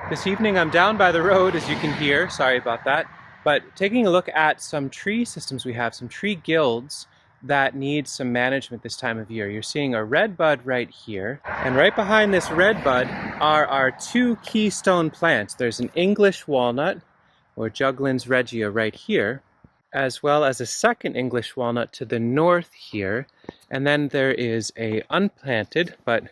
This evening I'm down by the road, as you can hear, sorry about that, but taking a look at some tree systems we have, some tree guilds that need some management this time of year. You're seeing a red bud right here, and right behind this red bud are our two keystone plants. There's an English walnut, or Juglans regia, right here, as well as a second English walnut to the north here, and then there is a unplanted but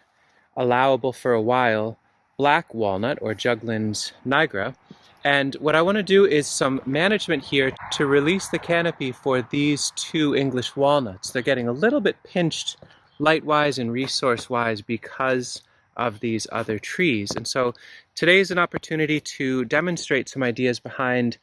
allowable for a while Black Walnut, or Juglans nigra. And what I want to do is some management here to release the canopy for these two English walnuts. They're getting a little bit pinched light-wise and resource-wise because of these other trees. And so today is an opportunity to demonstrate some ideas behind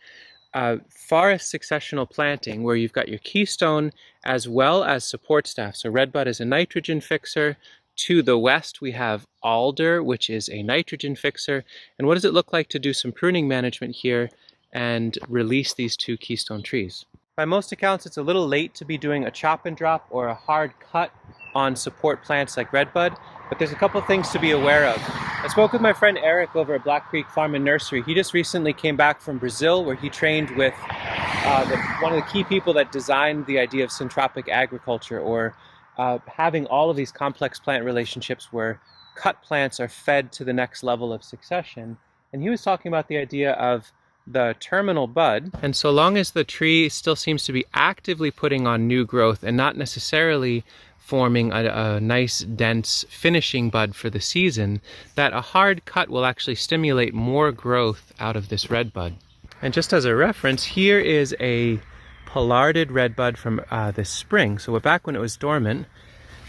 forest successional planting, where you've got your keystone as well as support staff. So redbud is a nitrogen fixer. To the west, we have alder, which is a nitrogen fixer. And what does it look like to do some pruning management here and release these two keystone trees? By most accounts, it's a little late to be doing a chop and drop or a hard cut on support plants like redbud, but there's a couple things to be aware of. I spoke with my friend Eric over at Black Creek Farm and Nursery. He just recently came back from Brazil, where he trained with one of the key people that designed the idea of syntropic agriculture, or having all of these complex plant relationships where cut plants are fed to the next level of succession. And he was talking about the idea of the terminal bud. And so long as the tree still seems to be actively putting on new growth and not necessarily forming a nice dense finishing bud for the season, that a hard cut will actually stimulate more growth out of this red bud. And just as a reference, here is a pollarded redbud from this spring. So back when it was dormant,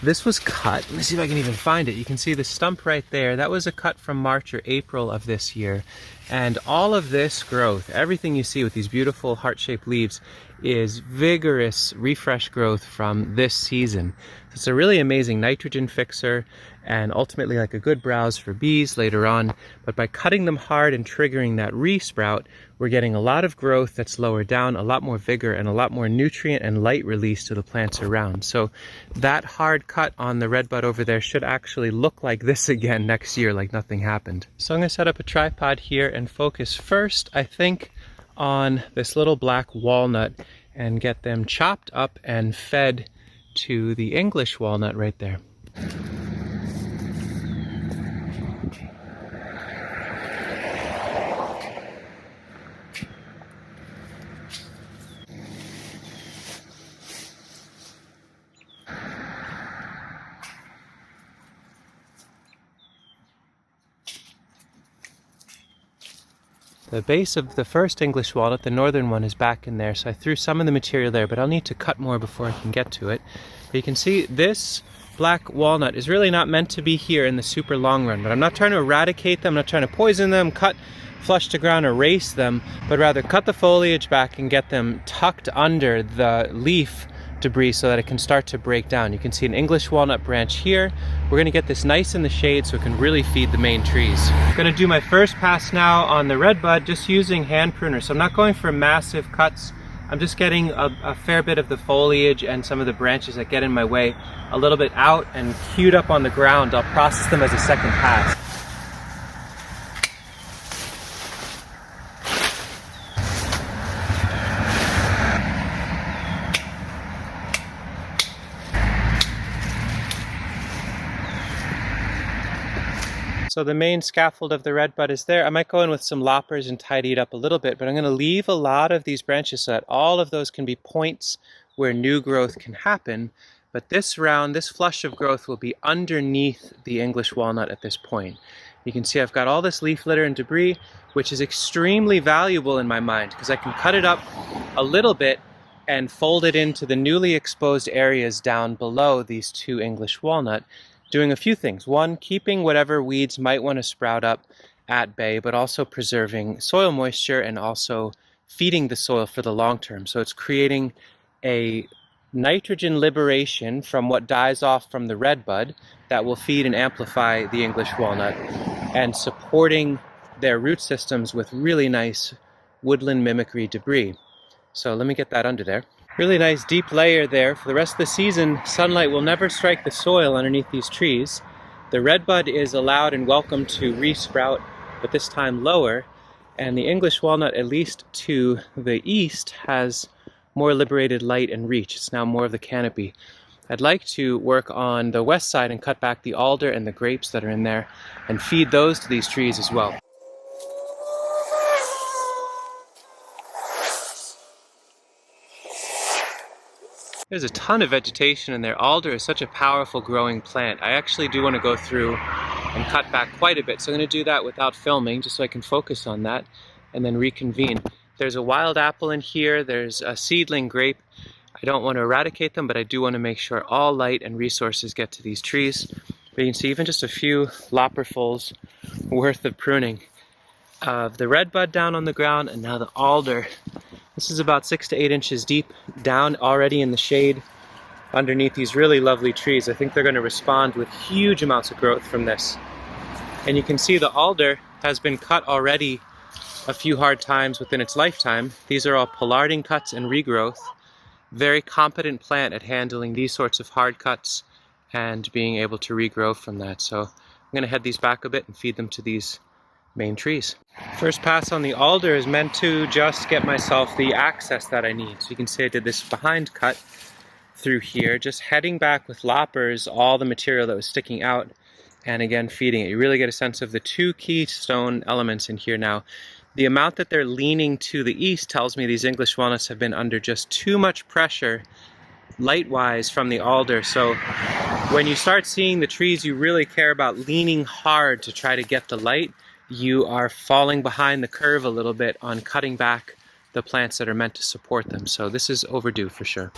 this was cut. Let me see if I can even find it. You can see the stump right there. That was a cut from March or April of this year. And all of this growth, everything you see with these beautiful heart-shaped leaves, is vigorous refresh growth from this season. It's a really amazing nitrogen fixer and ultimately like a good browse for bees later on. But by cutting them hard and triggering that re-sprout, we're getting a lot of growth that's lower down, a lot more vigor, and a lot more nutrient and light release to the plants around. So that hard cut on the redbud over there should actually look like this again next year, like nothing happened. So I'm going to set up a tripod here and focus first, I think, on this little black walnut and get them chopped up and fed to the English walnut right there. The base of the first English walnut, the northern one, is back in there, so I threw some of the material there, but I'll need to cut more before I can get to it. But you can see this black walnut is really not meant to be here in the super long run, but I'm not trying to eradicate them, I'm not trying to poison them, cut flush to ground, erase them, but rather cut the foliage back and get them tucked under the leaf debris so that it can start to break down. You can see an English walnut branch here. We're going to get this nice in the shade so it can really feed the main trees. I'm going to do my first pass now on the redbud just using hand pruner. So I'm not going for massive cuts. I'm just getting a fair bit of the foliage and some of the branches that get in my way a little bit out and queued up on the ground. I'll process them as a second pass. So the main scaffold of the redbud is there. I might go in with some loppers and tidy it up a little bit, but I'm going to leave a lot of these branches so that all of those can be points where new growth can happen. But this round, this flush of growth will be underneath the English walnut at this point. You can see I've got all this leaf litter and debris, which is extremely valuable in my mind because I can cut it up a little bit and fold it into the newly exposed areas down below these two English walnut, doing a few things. One, keeping whatever weeds might want to sprout up at bay, but also preserving soil moisture and also feeding the soil for the long term. So it's creating a nitrogen liberation from what dies off from the redbud that will feed and amplify the English walnut, and supporting their root systems with really nice woodland mimicry debris. So let me get that under there. Really nice deep layer there. For the rest of the season, sunlight will never strike the soil underneath these trees. The redbud is allowed and welcome to re-sprout but this time lower. And the English walnut, at least to the east, has more liberated light and reach. It's now more of the canopy. I'd like to work on the west side and cut back the alder and the grapes that are in there and feed those to these trees as well. There's a ton of vegetation in there. Alder is such a powerful growing plant. I actually do want to go through and cut back quite a bit, so I'm going to do that without filming just so I can focus on that and then reconvene. There's a wild apple in here, there's a seedling grape. I don't want to eradicate them, but I do want to make sure all light and resources get to these trees. But you can see even just a few lopperfuls worth of pruning of the red bud down on the ground, and now the alder. This is about 6 to 8 inches deep, down already in the shade underneath these really lovely trees. I think they're going to respond with huge amounts of growth from this. And you can see the alder has been cut already a few hard times within its lifetime. These are all pollarding cuts and regrowth. Very competent plant at handling these sorts of hard cuts and being able to regrow from that. So I'm going to head these back a bit and feed them to these main trees. First pass on the alder is meant to just get myself the access that I need. So you can see I did this behind cut through here, just heading back with loppers all the material that was sticking out, and again feeding it. You really get a sense of the two keystone elements in here now. The amount that they're leaning to the east tells me these English walnuts have been under just too much pressure light-wise from the alder. So when you start seeing the trees you really care about leaning hard to try to get the light, you are falling behind the curve a little bit on cutting back the plants that are meant to support them. So this is overdue for sure.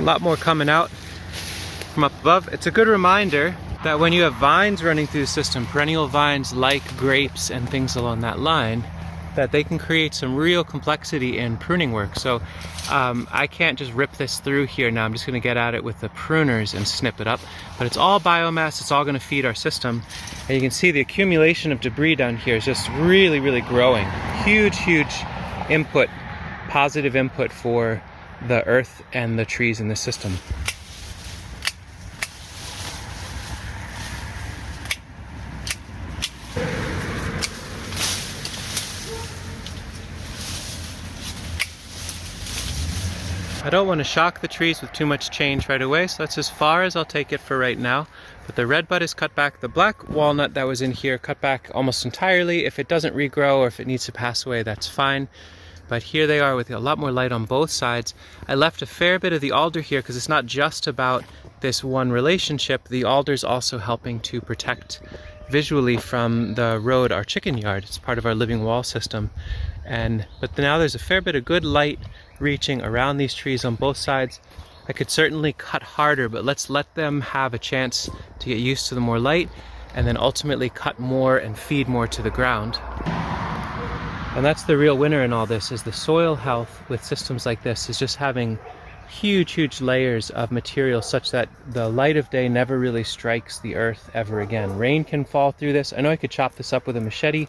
A lot more coming out from up above. It's a good reminder that when you have vines running through the system, perennial vines like grapes and things along that line, that they can create some real complexity in pruning work. So I can't just rip this through here now. I'm just going to get at it with the pruners and snip it up. But it's all biomass, it's all going to feed our system. And you can see the accumulation of debris down here is just really, really growing. Huge, huge input, positive input for the earth and the trees in the system. I don't want to shock the trees with too much change right away, so that's as far as I'll take it for right now. But the red bud is cut back. The black walnut that was in here cut back almost entirely. If it doesn't regrow or if it needs to pass away, that's fine. But here they are with a lot more light on both sides. I left a fair bit of the alder here because it's not just about this one relationship. The alder's also helping to protect visually from the road our chicken yard. It's part of our living wall system. But now there's a fair bit of good light reaching around these trees on both sides. I could certainly cut harder, but let's let them have a chance to get used to the more light and then ultimately cut more and feed more to the ground. And that's the real winner in all this, is the soil health with systems like this is just having huge, huge layers of material such that the light of day never really strikes the earth ever again. Rain can fall through this. I know I could chop this up with a machete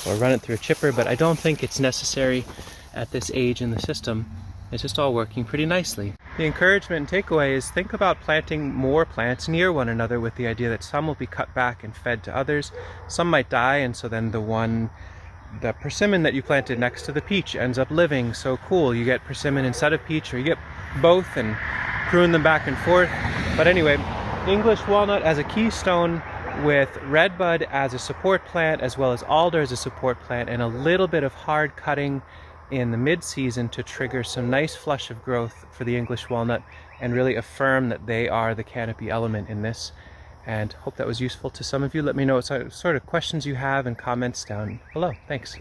or run it through a chipper, but I don't think it's necessary at this age in the system. It's just all working pretty nicely. The encouragement and takeaway is think about planting more plants near one another with the idea that some will be cut back and fed to others. Some might die, and so then the persimmon that you planted next to the peach ends up living. So cool, you get persimmon instead of peach, or you get both and prune them back and forth. But anyway, English walnut as a keystone with redbud as a support plant, as well as alder as a support plant, and a little bit of hard cutting in the mid-season to trigger some nice flush of growth for the English walnut and really affirm that they are the canopy element in this. And hope that was useful to some of you. Let me know what sort of questions you have and comments down below. Thanks.